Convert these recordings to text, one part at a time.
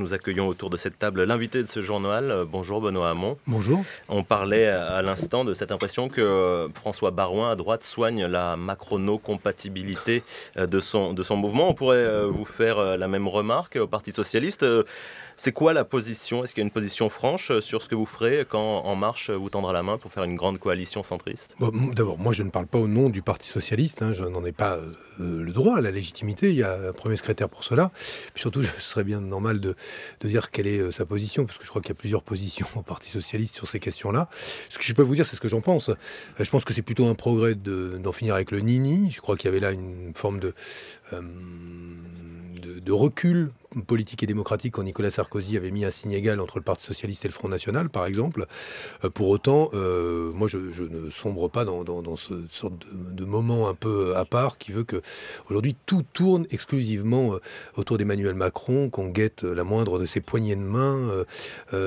nous accueillons autour de cette table l'invité de ce journal. Bonjour Benoît Hamon. Bonjour. On parlait à l'instant de cette impression que François Baroin à droite soigne la macrono-compatibilité de son mouvement. On pourrait vous faire la même remarque au Parti Socialiste. C'est quoi la position ? Est-ce qu'il y a une position franche sur ce que vous ferez quand En Marche vous tendra la main pour faire une grande coalition centriste ? Bon, d'abord, moi je ne parle pas au nom du Parti Socialiste, je n'en ai pas le droit, la légitimité, il y a un premier secrétaire pour cela. Puis surtout, ce serait bien normal de dire quelle est sa position, parce que je crois qu'il y a plusieurs positions au Parti Socialiste sur ces questions-là. Ce que je peux vous dire, c'est ce que j'en pense. Je pense que c'est plutôt un progrès d'en finir avec le nini. Je crois qu'il y avait là une forme de recul politique et démocratique quand Nicolas Sarkozy avait mis un signe égal entre le Parti Socialiste et le Front National, par exemple. Pour autant, moi, je ne sombre pas dans ce sorte de moment un peu à part qui veut que aujourd'hui tout tourne exclusivement autour d'Emmanuel Macron, qu'on guette la moindre de ses poignées de main, la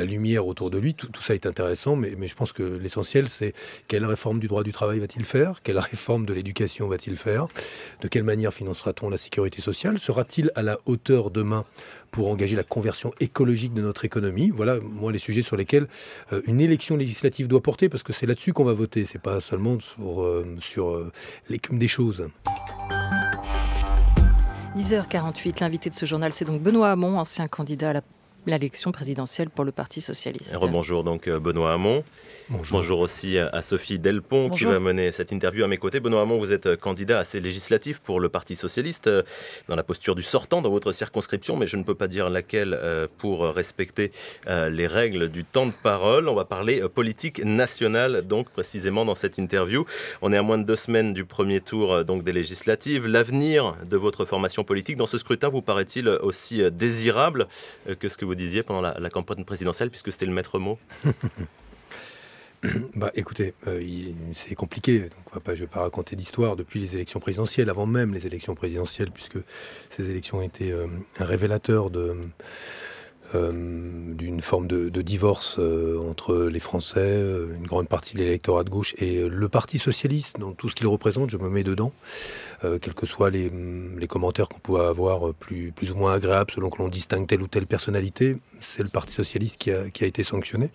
lumière autour de lui. Tout ça est intéressant, mais je pense que l'essentiel, c'est quelle réforme du droit du travail va-t-il faire ? Quelle réforme de l'éducation va-t-il faire ? De quelle manière financera-t-on la sécurité sociale ? Sera-t-il à la hauteur demain pour engager la conversion écologique de notre économie ? Voilà, moi, les sujets sur lesquels une élection législative doit porter, parce que c'est là-dessus qu'on va voter, c'est pas seulement sur l'écume des choses. 10h48, l'invité de ce journal, c'est donc Benoît Hamon, ancien candidat à l'élection présidentielle pour le Parti Socialiste. Rebonjour donc Benoît Hamon. Bonjour aussi à Sophie Delpont. Bonjour. Qui va mener cette interview à mes côtés. Benoît Hamon, vous êtes candidat à ces législatives pour le Parti Socialiste dans la posture du sortant dans votre circonscription, mais je ne peux pas dire laquelle pour respecter les règles du temps de parole. On va parler politique nationale donc précisément dans cette interview. On est à moins de 2 semaines du premier tour donc des législatives. L'avenir de votre formation politique dans ce scrutin vous paraît-il aussi désirable que ce que vous disiez pendant la campagne présidentielle, puisque c'était le maître mot? Écoutez, c'est compliqué, donc je ne vais pas raconter d'histoire depuis les élections présidentielles, avant même les élections présidentielles, puisque ces élections ont été un révélateur d'une forme de divorce entre les Français, une grande partie de l'électorat de gauche et le Parti Socialiste, dans tout ce qu'il représente, je me mets dedans, quels que soient les commentaires qu'on pouvait avoir plus ou moins agréables selon que l'on distingue telle ou telle personnalité, c'est le Parti Socialiste qui a été sanctionné.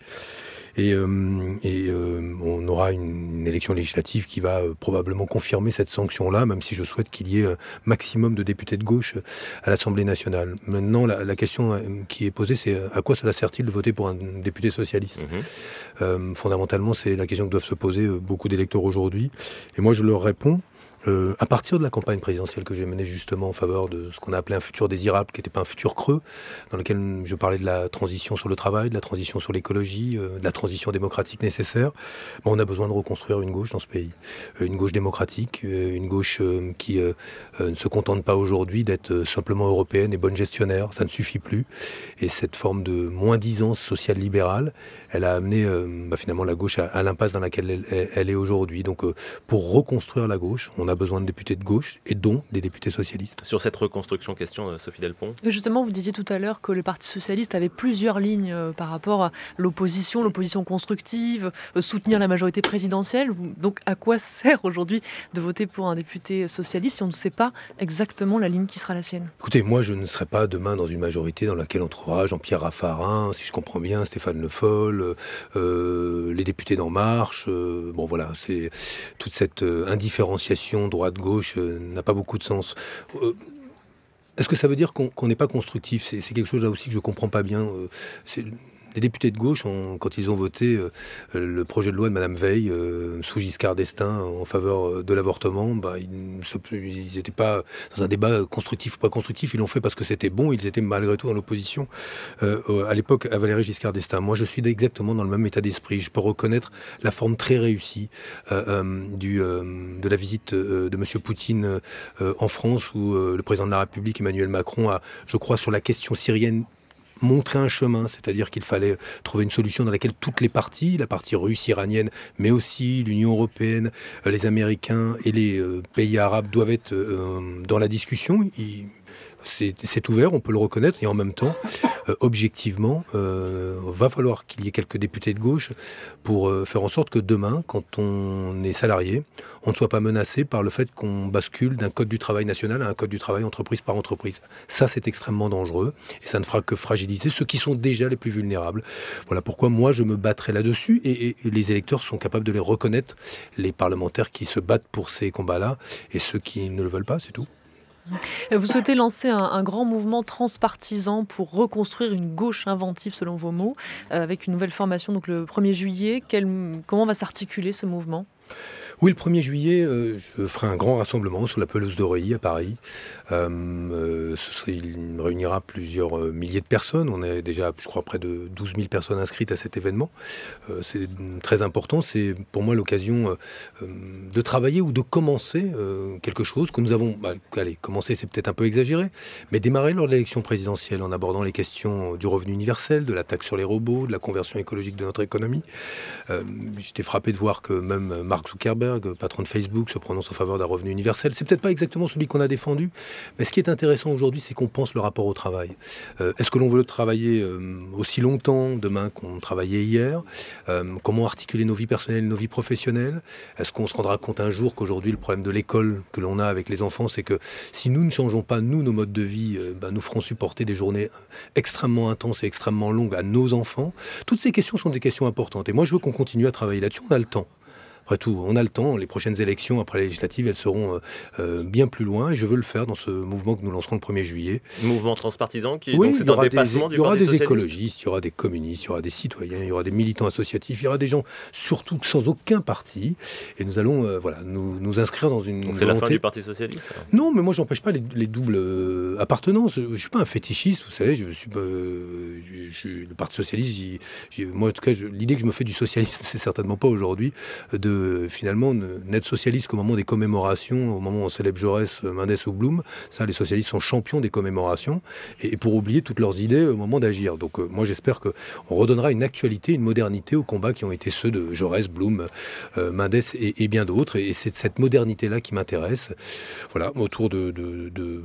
Et on aura une élection législative qui va probablement confirmer cette sanction-là, même si je souhaite qu'il y ait un maximum de députés de gauche à l'Assemblée nationale. Maintenant, la question qui est posée, c'est à quoi cela sert-il de voter pour un député socialiste ? Fondamentalement, c'est la question que doivent se poser beaucoup d'électeurs aujourd'hui. Et moi, je leur réponds, à partir de la campagne présidentielle que j'ai menée justement en faveur de ce qu'on a appelé un futur désirable, qui n'était pas un futur creux, dans lequel je parlais de la transition sur le travail, de la transition sur l'écologie, de la transition démocratique nécessaire, on a besoin de reconstruire une gauche dans ce pays. Une gauche démocratique, une gauche qui ne se contente pas aujourd'hui d'être simplement européenne et bonne gestionnaire, ça ne suffit plus. Et cette forme de moins-disance sociale-libérale, elle a amené finalement la gauche à l'impasse dans laquelle elle est aujourd'hui. Donc pour reconstruire la gauche, on a besoin de députés de gauche et dont des députés socialistes. Sur cette reconstruction, question Sophie Delpont. Justement, vous disiez tout à l'heure que le Parti Socialiste avait plusieurs lignes par rapport à l'opposition constructive, soutenir la majorité présidentielle. Donc à quoi sert aujourd'hui de voter pour un député socialiste si on ne sait pas exactement la ligne qui sera la sienne ? Écoutez, moi je ne serai pas demain dans une majorité dans laquelle on trouvera Jean-Pierre Raffarin, si je comprends bien, Stéphane Le Foll, les députés d'En Marche. Voilà, c'est toute cette indifférenciation droite-gauche n'a pas beaucoup de sens. Est-ce que ça veut dire qu'on n'est pas constructif ? C'est quelque chose là aussi que je ne comprends pas bien. Les députés de gauche, quand ils ont voté le projet de loi de Mme Veil sous Giscard d'Estaing en faveur de l'avortement, ils n'étaient pas dans un débat constructif ou pas constructif, ils l'ont fait parce que c'était bon, ils étaient malgré tout dans l'opposition à l'époque à Valéry Giscard d'Estaing. Moi, je suis exactement dans le même état d'esprit. Je peux reconnaître la forme très réussie de la visite de M. Poutine en France, où le président de la République, Emmanuel Macron, a, je crois, sur la question syrienne, montrer un chemin, c'est-à-dire qu'il fallait trouver une solution dans laquelle toutes les parties, la partie russe, iranienne, mais aussi l'Union européenne, les Américains et les pays arabes doivent être dans la discussion. C'est ouvert, on peut le reconnaître, et en même temps, objectivement, va falloir qu'il y ait quelques députés de gauche pour faire en sorte que demain, quand on est salarié, on ne soit pas menacé par le fait qu'on bascule d'un code du travail national à un code du travail entreprise par entreprise. Ça, c'est extrêmement dangereux et ça ne fera que fragiliser ceux qui sont déjà les plus vulnérables. Voilà pourquoi moi, je me battrai là-dessus et les électeurs sont capables de les reconnaître, les parlementaires qui se battent pour ces combats-là et ceux qui ne le veulent pas, c'est tout. Vous souhaitez lancer un grand mouvement transpartisan pour reconstruire une gauche inventive, selon vos mots, avec une nouvelle formation donc le 1er juillet. Comment va s'articuler ce mouvement ? Oui, le 1er juillet, je ferai un grand rassemblement sur la pelouse d'Oreuilly à Paris. Il réunira plusieurs milliers de personnes. On est déjà, je crois, près de 12 000 personnes inscrites à cet événement. C'est très important. C'est pour moi l'occasion de travailler ou de commencer quelque chose que nous avons... commencer, c'est peut-être un peu exagéré, mais démarrer lors de l'élection présidentielle en abordant les questions du revenu universel, de la taxe sur les robots, de la conversion écologique de notre économie. J'étais frappé de voir que même Mark Zuckerberg, patron de Facebook, se prononce en faveur d'un revenu universel. C'est peut-être pas exactement celui qu'on a défendu, mais ce qui est intéressant aujourd'hui, c'est qu'on pense le rapport au travail. Est-ce que l'on veut travailler aussi longtemps demain qu'on travaillait hier ? Comment articuler nos vies personnelles et nos vies professionnelles ? Est-ce qu'on se rendra compte un jour qu'aujourd'hui, le problème de l'école que l'on a avec les enfants, c'est que si nous ne changeons pas, nous, nos modes de vie, nous ferons supporter des journées extrêmement intenses et extrêmement longues à nos enfants. Toutes ces questions sont des questions importantes. Et moi, je veux qu'on continue à travailler là-dessus. On a le temps. Après tout, on a le temps. Les prochaines élections, après les législatives, elles seront bien plus loin. Et je veux le faire dans ce mouvement que nous lancerons le 1er juillet. Mouvement transpartisan qui oui, donc c'est un dépassement du Parti socialiste. Il y aura des écologistes, il y aura des communistes, il y aura des citoyens, il y aura des militants associatifs, il y aura des gens surtout sans aucun parti. Et nous allons nous inscrire dans une donc c'est volonté... la fin du Parti socialiste alors. Non, mais moi, j'empêche pas les doubles appartenances. Je ne suis pas un fétichiste, vous savez. Le Parti socialiste, moi, en tout cas, l'idée que je me fais du socialisme, c'est certainement pas aujourd'hui de finalement n'être socialiste qu'au moment des commémorations, au moment où on célèbre Jaurès, Mendès ou Blum. Ça, les socialistes sont champions des commémorations et pour oublier toutes leurs idées au moment d'agir. Donc moi, j'espère qu'on redonnera une actualité, une modernité aux combats qui ont été ceux de Jaurès, Blum, Mendès et bien d'autres. Et c'est cette modernité-là qui m'intéresse. Voilà, autour de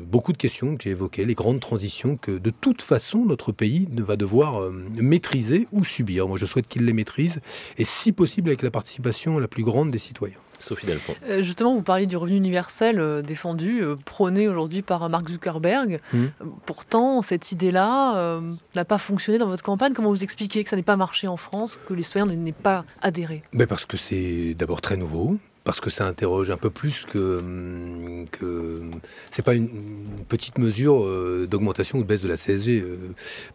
beaucoup de questions que j'ai évoquées, les grandes transitions que de toute façon notre pays va devoir maîtriser ou subir. Moi, je souhaite qu'il les maîtrise et si possible avec la participation la plus grande des citoyens. Sophie Delpont. Justement, vous parliez du revenu universel défendu, prôné aujourd'hui par Mark Zuckerberg. Pourtant, cette idée-là n'a pas fonctionné dans votre campagne. Comment vous expliquez que ça n'ait pas marché en France, que les citoyens n'aient pas adhéré ? Parce que c'est d'abord très nouveau. Parce que ça interroge un peu plus que c'est pas une petite mesure d'augmentation ou de baisse de la CSG,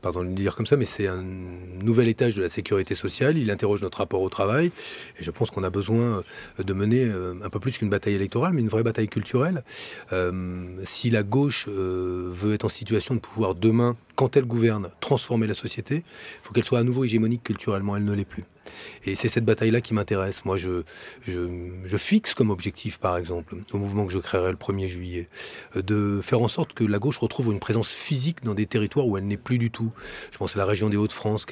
pardon de le dire comme ça, mais c'est un nouvel étage de la sécurité sociale. Il interroge notre rapport au travail et je pense qu'on a besoin de mener un peu plus qu'une bataille électorale, mais une vraie bataille culturelle. Si la gauche veut être en situation de pouvoir demain, quand elle gouverne, transformer la société, il faut qu'elle soit à nouveau hégémonique culturellement, elle ne l'est plus. Et c'est cette bataille-là qui m'intéresse. Moi, je fixe comme objectif, par exemple, au mouvement que je créerai le 1er juillet, de faire en sorte que la gauche retrouve une présence physique dans des territoires où elle n'est plus du tout. Je pense à la région des Hauts-de-France.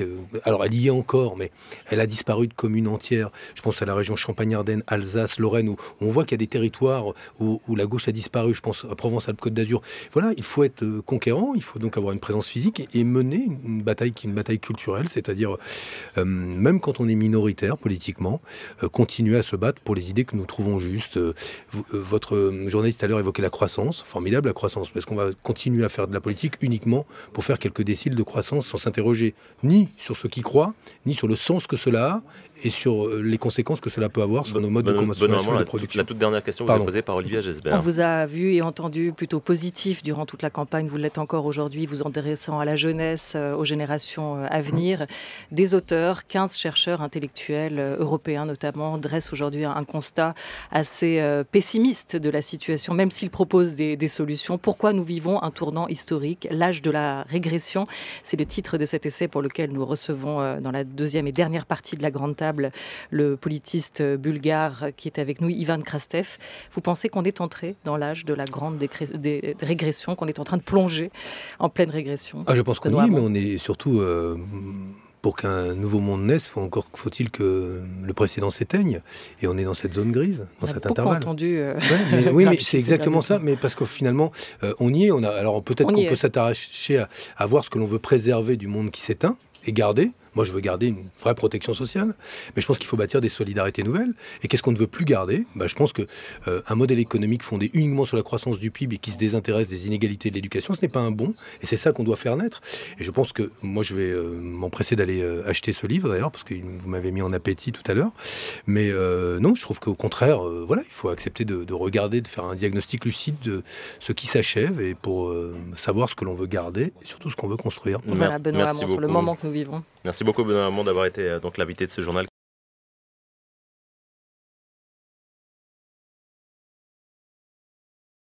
Alors, elle y est encore, mais elle a disparu de communes entières. Je pense à la région Champagne-Ardenne, Alsace, Lorraine, où on voit qu'il y a des territoires où la gauche a disparu. Je pense à Provence-Alpes-Côte d'Azur. Voilà, il faut être conquérant, il faut donc avoir une présence physique et mener une bataille qui est une bataille culturelle, c'est-à-dire même quand on est minoritaire politiquement, continuer à se battre pour les idées que nous trouvons justes. Votre journaliste tout à l'heure évoquait la croissance, formidable la croissance, parce qu'on va continuer à faire de la politique uniquement pour faire quelques déciles de croissance sans s'interroger ni sur ce qui croit, ni sur le sens que cela a, et sur les conséquences que cela peut avoir sur nos modes de consommation et de production. La toute dernière question vous est posée par Olivier Gesbert. On vous a vu et entendu plutôt positif durant toute la campagne, vous l'êtes encore aujourd'hui, vous intéressant à la jeunesse, aux générations à venir. Des auteurs, 15 chercheurs intellectuels européens notamment, dressent aujourd'hui un constat assez pessimiste de la situation, même s'ils proposent des solutions. Pourquoi nous vivons un tournant historique, l'âge de la régression? C'est le titre de cet essai pour lequel nous recevons dans la deuxième et dernière partie de la grande table le politiste bulgare qui est avec nous, Ivan Krastev. Vous pensez qu'on est entré dans l'âge de la grande régression, qu'on est en train de plonger en pleine régression? Je pense que oui, mais on est surtout pour qu'un nouveau monde naisse, faut-il que le précédent s'éteigne. Et on est dans cette zone grise, dans cet intervalle. Entendu. Oui, mais c'est exactement ça. Mais parce que finalement, on y est. Alors peut-être qu'on peut s'attacher à voir ce que l'on veut préserver du monde qui s'éteint et garder. Moi, je veux garder une vraie protection sociale, mais je pense qu'il faut bâtir des solidarités nouvelles. Et qu'est-ce qu'on ne veut plus garder ? Je pense qu'un modèle économique fondé uniquement sur la croissance du PIB et qui se désintéresse des inégalités de l'éducation, ce n'est pas un bon. Et c'est ça qu'on doit faire naître. Et je pense que moi, je vais m'empresser d'aller acheter ce livre, d'ailleurs, parce que vous m'avez mis en appétit tout à l'heure. Mais non, je trouve qu'au contraire, il faut accepter de regarder, de faire un diagnostic lucide de ce qui s'achève et pour savoir ce que l'on veut garder et surtout ce qu'on veut construire. Voilà, Benoît Hamon, sur le moment que nous vivons. Merci beaucoup Benoît Hamon d'avoir été donc l'invité de ce journal